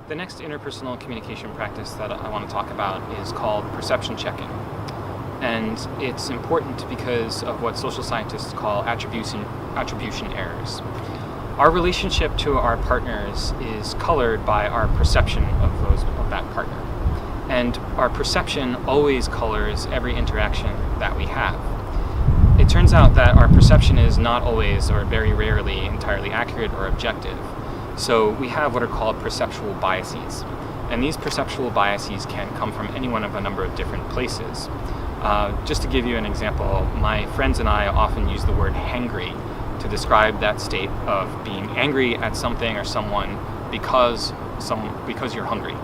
The next interpersonal communication practice that I want to talk about is called perception checking. And it's important because of what social scientists call attribution errors. Our relationship to our partners is colored by our perception of that partner. And our perception always colors every interaction that we have. It turns out that our perception is not always, or very rarely, entirely accurate or objective. So we have what are called perceptual biases. And these perceptual biases can come from any one of a number of different places. Just to give you an example, my friends and I often use the word hangry to describe that state of being angry at something or someone because you're hungry.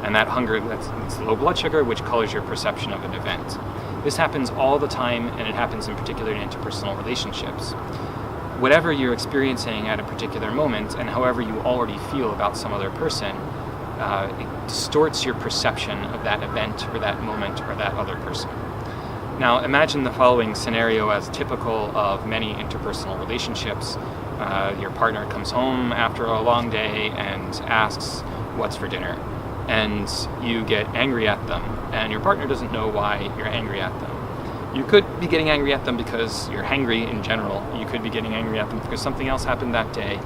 And that hunger, that's low blood sugar, which colors your perception of an event. This happens all the time, and it happens in particular in interpersonal relationships. Whatever you're experiencing at a particular moment, and however you already feel about some other person, it distorts your perception of that event or that moment or that other person. Now imagine the following scenario as typical of many interpersonal relationships. Your partner comes home after a long day and asks, "What's for dinner?" And you get angry at them, and your partner doesn't know why you're angry at them. You could be getting angry at them because you're hangry in general. You could be getting angry at them because something else happened that day.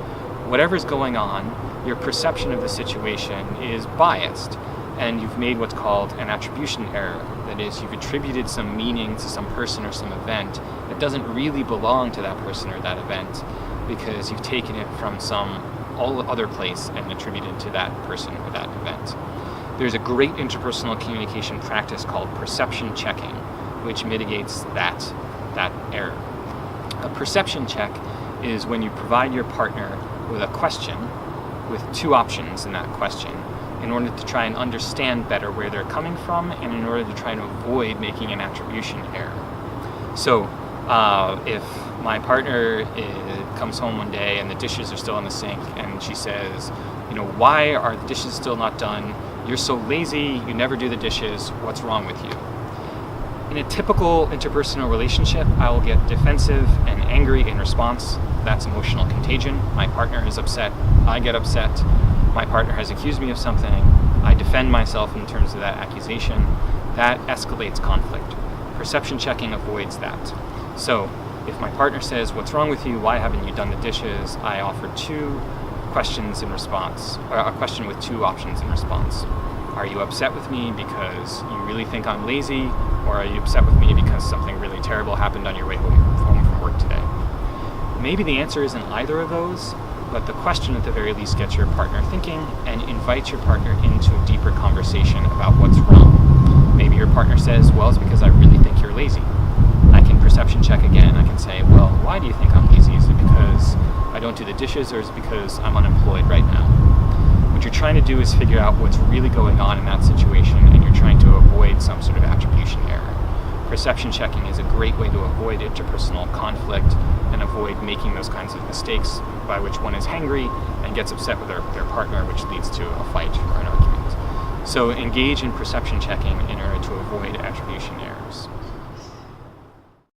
Whatever's going on, your perception of the situation is biased, and you've made what's called an attribution error. That is, you've attributed some meaning to some person or some event that doesn't really belong to that person or that event, because you've taken it from some other place and attributed to that person or that event. There's a great interpersonal communication practice called perception checking, which mitigates that error. A perception check is when you provide your partner with a question with two options in that question in order to try and understand better where they're coming from and in order to try and avoid making an attribution error. So if my partner comes home one day and the dishes are still in the sink and she says, "Why are the dishes still not done? You're so lazy, you never do the dishes, what's wrong with you?" In a typical interpersonal relationship, I will get defensive and angry in response. That's emotional contagion. My partner is upset, I get upset. My partner has accused me of something, I defend myself in terms of that accusation. That escalates conflict. Perception checking avoids that. So, if my partner says, "What's wrong with you? Why haven't you done the dishes?" I offer two questions in response, or a question with two options in response. Are you upset with me because you really think I'm lazy, or are you upset with me because something really terrible happened on your way home from work today? Maybe the answer isn't either of those, but the question at the very least gets your partner thinking and invites your partner into a deeper conversation about what's wrong. Maybe your partner says, "Well, it's because I really think you're lazy." I can perception check again. I can say, "Well, why do you think I'm lazy? Is it because I don't do the dishes, or is it because I'm unemployed right now?" What you're trying to do is figure out what's really going on in that situation, and you're trying to avoid some sort of attribution error. Perception checking is a great way to avoid interpersonal conflict and avoid making those kinds of mistakes by which one is hangry and gets upset with their partner, which leads to a fight or an argument. So engage in perception checking in order to avoid attribution errors.